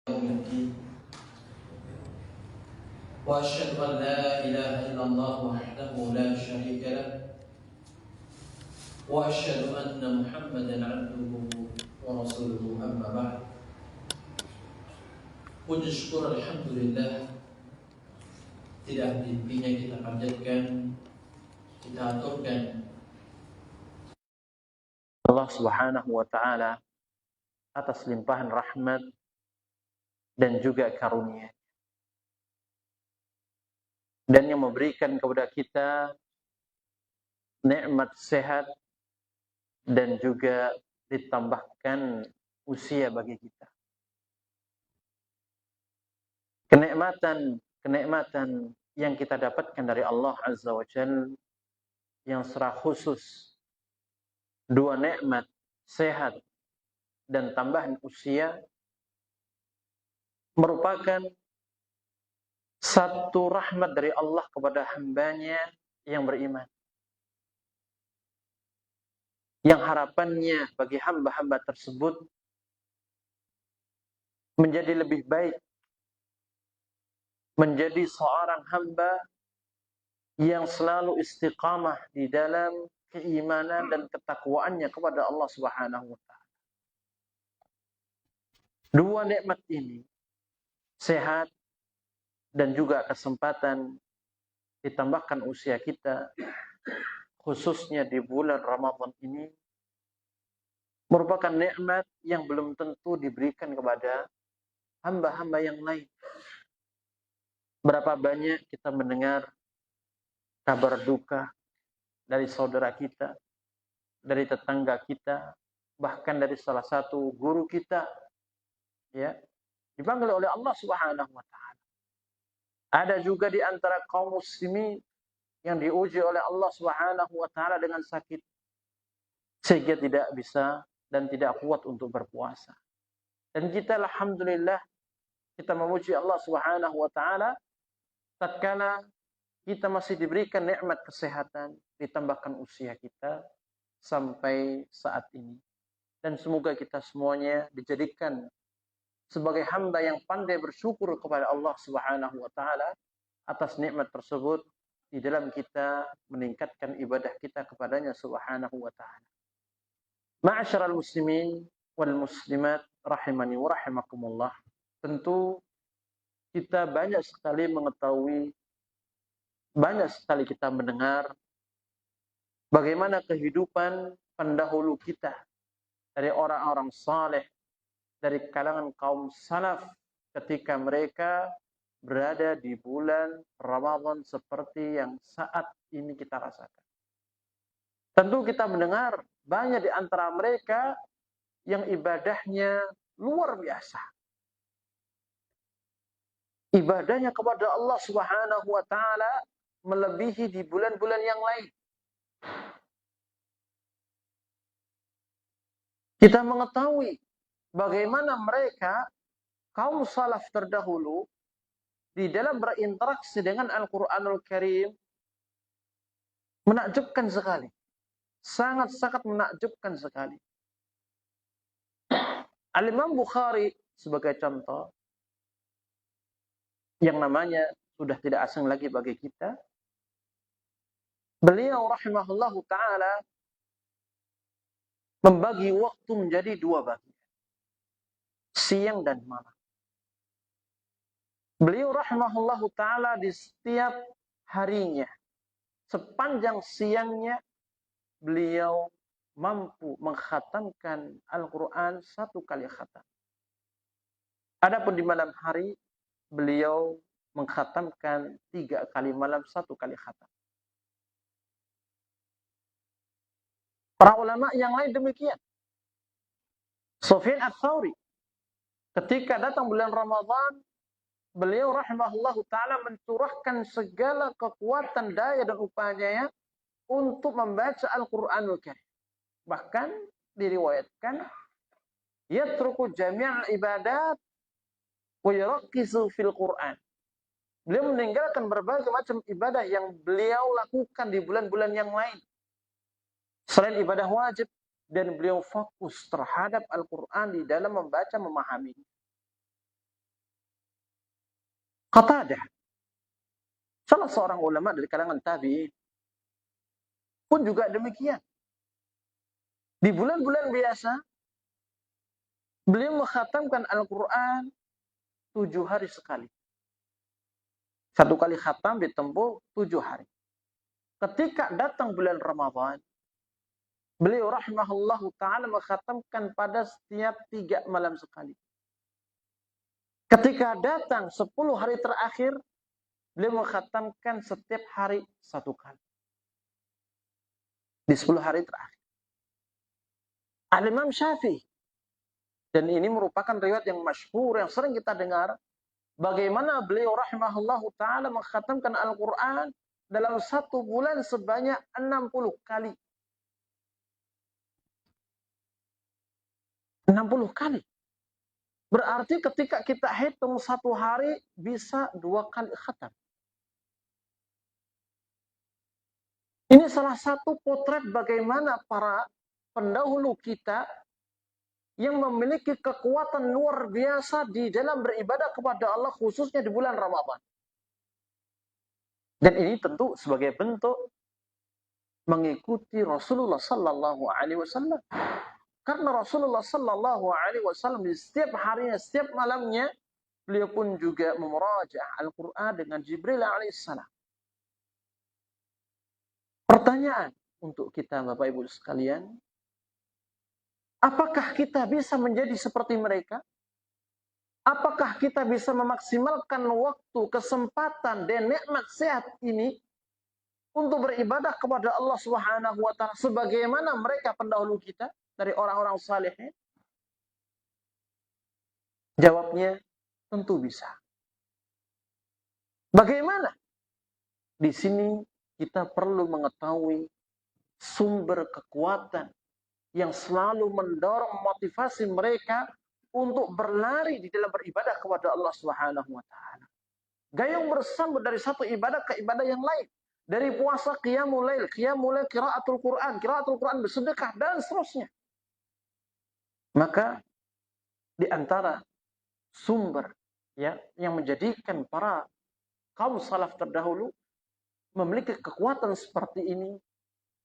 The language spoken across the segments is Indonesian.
يوم الدين وأشهد أن لا إله إلا الله وحده لا شريك له وأشهد أن محمدا عبده ورسوله أما بعد. Puji syukur alhamdulillah, tidak henti-hentinya kita panjatkan, kita aturkan Allah Subhanahu wa taala atas limpahan rahmat dan juga karunia, dan yang memberikan kepada kita nikmat sehat dan juga ditambahkan usia bagi kita. Kenikmatan yang kita dapatkan dari Allah Azza wa Jalla yang secara khusus dua nikmat sehat dan tambahan usia merupakan satu rahmat dari Allah kepada hambanya yang beriman, yang harapannya bagi hamba-hamba tersebut menjadi lebih baik, menjadi seorang hamba yang selalu istiqamah di dalam keimanan dan ketakwaannya kepada Allah Subhanahu wa taala. Dua nikmat ini, sehat dan juga kesempatan ditambahkan usia kita, khususnya di bulan Ramadan ini, merupakan nikmat yang belum tentu diberikan kepada hamba-hamba yang lain. Berapa banyak kita mendengar kabar duka dari saudara kita, dari tetangga kita, bahkan dari salah satu guru kita, ya, dipanggil oleh Allah Subhanahu wa taala. Ada juga di antara kaum muslimin yang diuji oleh Allah Subhanahu wa taala dengan sakit sehingga tidak bisa dan tidak kuat untuk berpuasa. Dan kita alhamdulillah kita memuji Allah Subhanahu wa taala tatkala kita masih diberikan nikmat kesehatan, ditambahkan usia kita sampai saat ini. Dan semoga kita semuanya dijadikan sebagai hamba yang pandai bersyukur kepada Allah Subhanahu wa taala atas nikmat tersebut di dalam kita meningkatkan ibadah kita kepadanya Subhanahu wa taala. Ma'asyiral muslimin wal muslimat rahimani wa rahimakumullah. Tentu kita banyak sekali mengetahui, banyak sekali kita mendengar bagaimana kehidupan pendahulu kita dari orang-orang saleh, dari kalangan kaum salaf ketika mereka berada di bulan Ramadan seperti yang saat ini kita rasakan. Tentu kita mendengar banyak di antara mereka yang ibadahnya luar biasa. Ibadahnya kepada Allah Subhanahu wa taala melebihi di bulan-bulan yang lain. Kita mengetahui bagaimana mereka kaum salaf terdahulu di dalam berinteraksi dengan Al-Qur'anul Karim menakjubkan sekali. Sangat-sangat menakjubkan sekali. Al-Imam Bukhari sebagai contoh, yang namanya sudah tidak asing lagi bagi kita. Beliau rahimahullahu ta'ala membagi waktu menjadi dua bagian, siang dan malam. Beliau rahimahullahu ta'ala di setiap harinya, sepanjang siangnya, beliau mampu mengkhatamkan Al-Quran 1 kali khatam. Adapun di malam hari, beliau mengkhatamkan 3 kali malam 1 kali khatam. Para ulama yang lain demikian. Sufyan Ats-Tsauri, ketika datang bulan Ramadan, beliau rahimahullahu ta'ala mencurahkan segala kekuatan, daya dan upayanya untuk membaca Al-Quranul Karim. Bahkan diriwayatkan, yatruku jami'al ibadat wa yarakkizu fil Quran. Beliau meninggalkan berbagai macam ibadah yang beliau lakukan di bulan-bulan yang lain selain ibadah wajib, dan beliau fokus terhadap Al-Quran di dalam membaca, memahami. Qatadah, salah seorang ulama dari kalangan tabi'in, pun juga demikian. Di bulan-bulan biasa, beliau mengkhatamkan Al-Quran 7 hari sekali. Satu kali khatam ditempuh 7 hari. Ketika datang bulan Ramadan, beliau rahimahullahu ta'ala mengkhatamkan pada setiap 3 malam sekali. Ketika datang 10 hari terakhir, beliau mengkhatamkan setiap hari 1 kali. Di 10 hari terakhir. Al-Imam Syafi'i, dan ini merupakan riwayat yang masyhur yang sering kita dengar, bagaimana beliau rahimahullahu ta'ala mengkhatamkan Al-Quran dalam 1 bulan sebanyak 60 kali. 60 kali. Berarti ketika kita hitung 1 hari bisa 2 kali khatam. Ini salah satu potret bagaimana para pendahulu kita yang memiliki kekuatan luar biasa di dalam beribadah kepada Allah, khususnya di bulan Ramadan. Dan ini tentu sebagai bentuk mengikuti Rasulullah sallallahu alaihi wasallam. Karena Rasulullah sallallahu alaihi wasallam di setiap harinya, setiap malamnya, beliau pun juga memurajaah Al-Qur'an dengan Jibril alaihissalam. Pertanyaan untuk kita Bapak Ibu sekalian, apakah kita bisa menjadi seperti mereka? Apakah kita bisa memaksimalkan waktu, kesempatan, dan nikmat sehat ini untuk beribadah kepada Allah Subhanahu wa ta'ala sebagaimana mereka pendahulu kita dari orang-orang saleh? Jawabnya tentu bisa. Bagaimana? Di sini kita perlu mengetahui sumber kekuatan yang selalu mendorong motivasi mereka untuk berlari di dalam beribadah kepada Allah Subhanahu wa ta'ala. Gayung bersambut dari satu ibadah ke ibadah yang lain. Dari puasa qiyamul lail, qiraatul Quran, bersedekah dan seterusnya. Maka di antara sumber ya yang menjadikan para kaum salaf terdahulu memiliki kekuatan seperti ini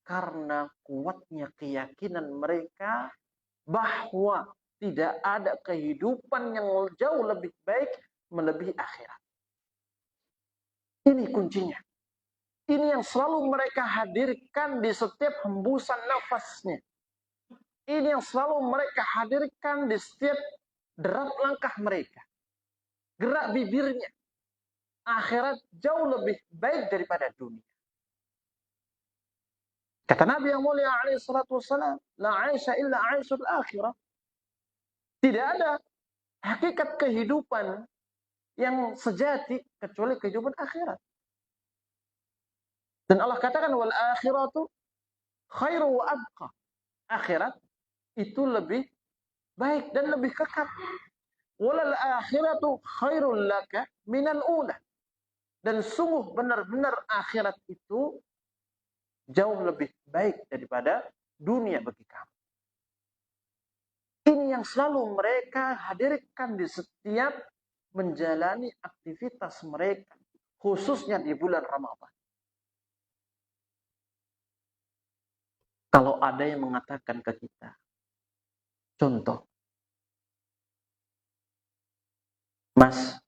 karena kuatnya keyakinan mereka bahwa tidak ada kehidupan yang jauh lebih baik melebihi akhirat. Ini kuncinya. Ini yang selalu mereka hadirkan di setiap hembusan nafasnya. Ini yang selalu mereka hadirkan di setiap derap langkah mereka. Gerak bibirnya. Akhirat jauh lebih baik daripada dunia. Kata Nabi yang mulia alaihi salatu wassalam, la 'aisha illa 'aishul akhirah. Tidak ada hakikat kehidupan yang sejati kecuali kehidupan akhirat. Dan Allah katakan wal akhiratu khairu wa abqa. Akhirat itu lebih baik dan lebih kekal. Walal akhiratu khairul laka minal ula. Dan sungguh benar-benar akhirat itu jauh lebih baik daripada dunia bagi kamu. Ini yang selalu mereka hadirkan di setiap menjalani aktivitas mereka, khususnya di bulan Ramadan. Kalau ada yang mengatakan ke kita, contoh, Mas,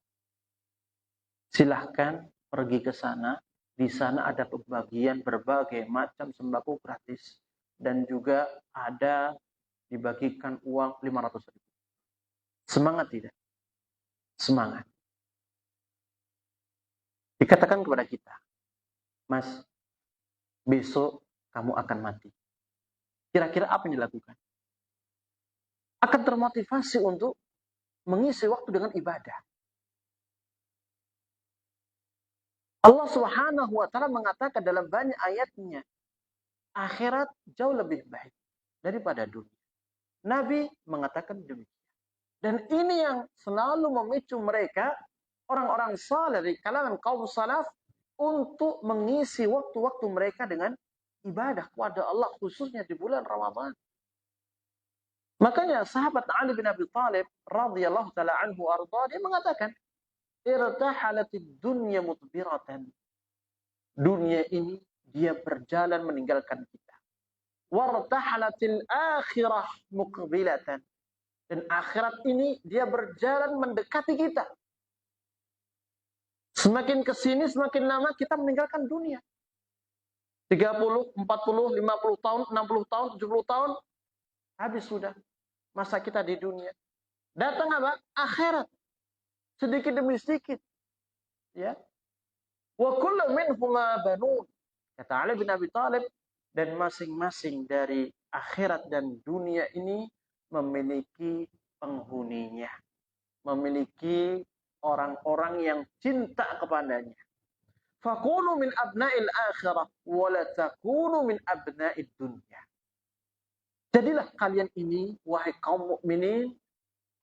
silahkan pergi ke sana, di sana ada pembagian berbagai macam sembako gratis, dan juga ada dibagikan uang 500.000. Semangat tidak? Semangat. Dikatakan kepada kita, Mas, besok kamu akan mati. Kira-kira apa yang dilakukan? Akan termotivasi untuk mengisi waktu dengan ibadah. Allah Subhanahu wa ta'ala mengatakan dalam banyak ayatnya, akhirat jauh lebih baik daripada dunia. Nabi mengatakan demikian. Dan ini yang selalu memicu mereka, orang-orang saleh dari kalangan kaum salaf, untuk mengisi waktu-waktu mereka dengan ibadah kepada Allah, khususnya di bulan Ramadan. Makanya sahabat Ali bin Abi Thalib radhiyallahu taala anhu arda, dia mengatakan, irtahalatid dunya mudbiratan. Dunia ini dia berjalan meninggalkan kita. Wartahalatil akhirah muqbilatan. Dan akhirat ini dia berjalan mendekati kita. Semakin kesini, semakin lama kita meninggalkan dunia. 30, 40, 50 tahun, 60 tahun, 70 tahun, habis sudah masa kita di dunia. Datang apa? Akhirat. Sedikit demi sedikit. Ya. Wa kullu minhuma banun. Kata Ali bin Abi Thalib, dan masing-masing dari akhirat dan dunia ini memiliki penghuninya. Memiliki orang-orang yang cinta kepadanya. Fakunu min abna'il akhirah wa la takunu min abna'id dunya. Jadilah kalian ini, wahai kaum mukminin,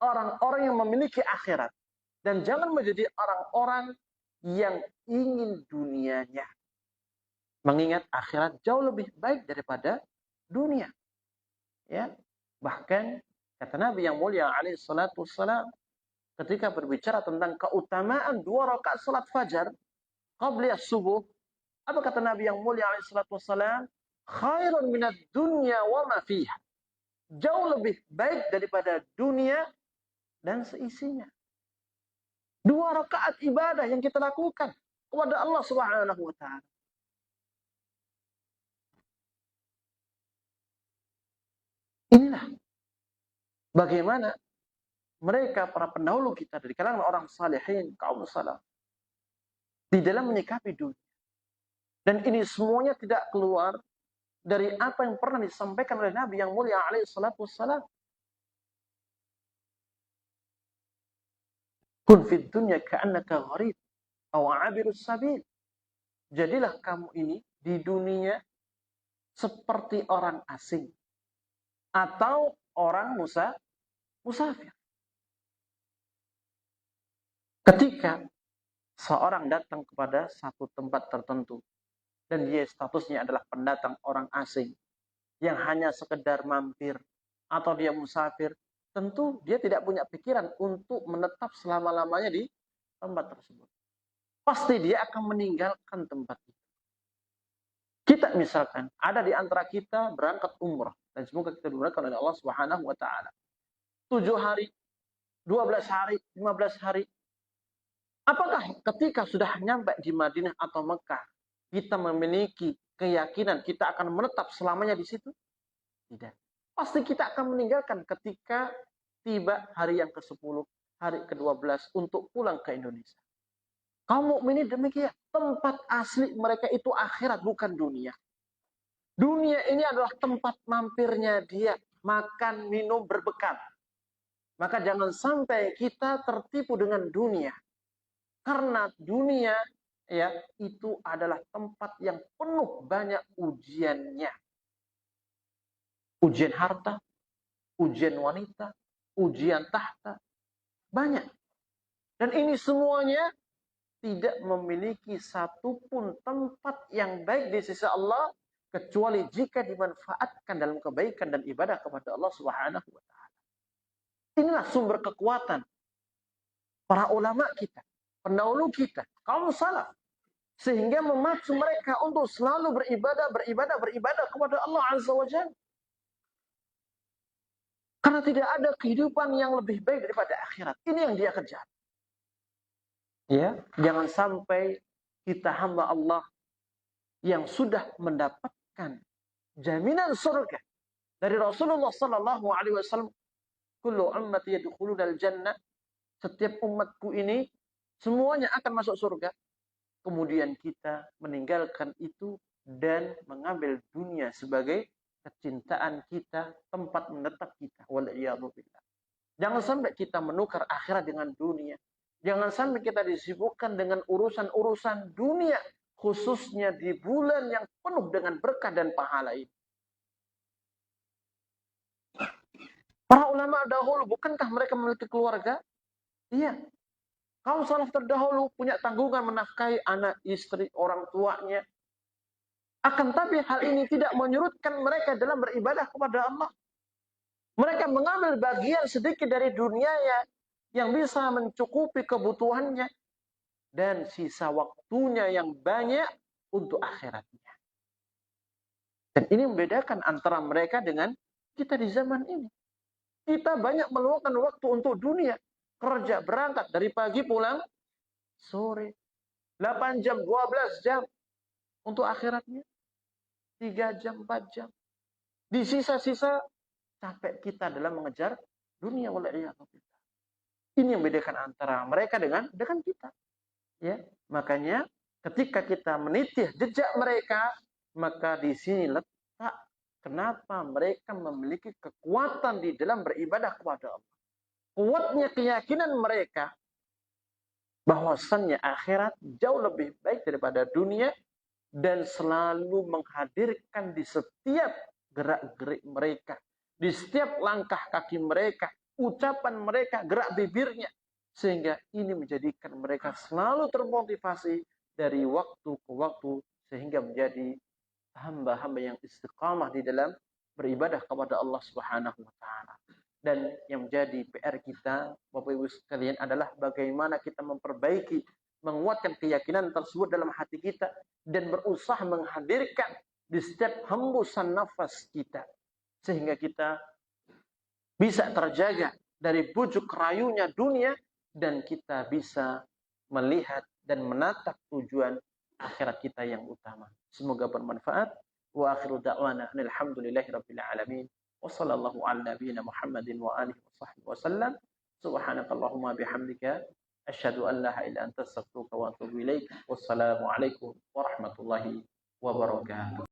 orang-orang yang memiliki akhirat. Dan jangan menjadi orang-orang yang ingin dunianya. Mengingat akhirat jauh lebih baik daripada dunia. Ya. Bahkan kata Nabi yang mulia alaihi salatu wassalam, ketika berbicara tentang keutamaan 2 rakaat salat fajar qabla subuh, apa kata Nabi yang mulia alaihi salatu wassalam? Khairun minad dunya wa ma fiha. Jauh lebih baik daripada dunia dan seisinya. 2 rakaat ibadah yang kita lakukan kepada Allah Subhanahu wa taala. Inilah bagaimana mereka para pendahulu kita dari kalangan orang salihin, kaum salaf, di dalam menyikapi dunia. Dan ini semuanya tidak keluar dari apa yang pernah disampaikan oleh Nabi yang mulia alaihi salatu wassalam. Kun fid dunya ka'annaka gharib aw 'abirus sabil. Jadilah kamu ini di dunia seperti orang asing atau orang musafir. Ketika seorang datang kepada satu tempat tertentu dan dia statusnya adalah pendatang, orang asing yang hanya sekedar mampir atau dia musafir, tentu dia tidak punya pikiran untuk menetap selama-lamanya di tempat tersebut. Pasti dia akan meninggalkan tempat itu. Kita misalkan ada di antara kita berangkat umrah, dan semoga kita dimudahkan oleh Allah Subhanahu wa taala. 7 hari, 12 hari, 15 hari. Apakah ketika sudah nyampe di Madinah atau Mekah, kita memiliki keyakinan kita akan menetap selamanya di situ? Tidak. Pasti kita akan meninggalkan ketika tiba hari yang ke-10, hari ke-12 untuk pulang ke Indonesia. Kaum mukminin demikian. Tempat asli mereka itu akhirat, bukan dunia. Dunia ini adalah tempat mampirnya dia, makan, minum, berbekal. Maka jangan sampai kita tertipu dengan dunia. Karena dunia ya itu adalah tempat yang penuh banyak ujiannya. Ujian harta, ujian wanita, ujian tahta, banyak. Dan ini semuanya tidak memiliki satupun tempat yang baik di sisi Allah kecuali jika dimanfaatkan dalam kebaikan dan ibadah kepada Allah Subhanahu wa taala. Inilah sumber kekuatan para ulama kita, pendahulu kita, kaum salaf, sehingga memacu mereka untuk selalu beribadah kepada Allah Azza wa Jalla. Karena tidak ada kehidupan yang lebih baik daripada akhirat. Ini yang dia kejar. Ya, jangan sampai kita hamba Allah yang sudah mendapatkan jaminan surga dari Rasulullah sallallahu alaihi wasallam, kullu ummati yadkhulunal jannah, setiap umatku ini semuanya akan masuk surga. Kemudian kita meninggalkan itu dan mengambil dunia sebagai kecintaan kita, tempat menetap kita. Wal'iyadzubillah. Jangan sampai kita menukar akhirat dengan dunia. Jangan sampai kita disibukkan dengan urusan-urusan dunia, khususnya di bulan yang penuh dengan berkah dan pahala ini. Para ulama dahulu, bukankah mereka memiliki keluarga? Iya. Kaum salaf terdahulu punya tanggungan menafkahi anak, istri, orang tuanya. Akan tapi hal ini tidak menyurutkan mereka dalam beribadah kepada Allah. Mereka mengambil bagian sedikit dari dunianya yang bisa mencukupi kebutuhannya. dan sisa waktunya yang banyak untuk akhiratnya. Dan ini membedakan antara mereka dengan kita di zaman ini. Kita banyak meluangkan waktu untuk dunia. Kerja, berangkat dari pagi, pulang sore. 8 jam, 12 jam. Untuk akhiratnya 3 jam, 4 jam. Di sisa-sisa capek kita dalam mengejar dunia. Ini yang membedakan antara mereka dengan kita. Ya, makanya ketika kita menitih jejak mereka, maka di sini letak kenapa mereka memiliki kekuatan di dalam beribadah kepada Allah. Kuatnya keyakinan mereka bahwasannya akhirat jauh lebih baik daripada dunia dan selalu menghadirkan di setiap gerak-gerik mereka, di setiap langkah kaki mereka, ucapan mereka, gerak bibirnya. Sehingga ini menjadikan mereka selalu termotivasi dari waktu ke waktu sehingga menjadi hamba-hamba yang istiqamah di dalam beribadah kepada Allah Subhanahu wa taala. Dan yang menjadi PR kita, Bapak Ibu sekalian, adalah bagaimana kita memperbaiki, menguatkan keyakinan tersebut dalam hati kita dan berusaha menghadirkan di setiap hembusan nafas kita sehingga kita bisa terjaga dari bujuk rayunya dunia dan kita bisa melihat dan menatap tujuan akhirat kita yang utama. Semoga bermanfaat. Wa akhiru da'wana alhamdulillahirabbil alamin. Wa sallallahu ala nabiyyina Muhammadin wa alihi wa sahbihi wasallam. Subhanakallahumma bihamdika asyhadu an la ilaha illa anta astaghfiruka wa atubu ilaik. Wassalamu alaikum warahmatullahi wabarakatuh.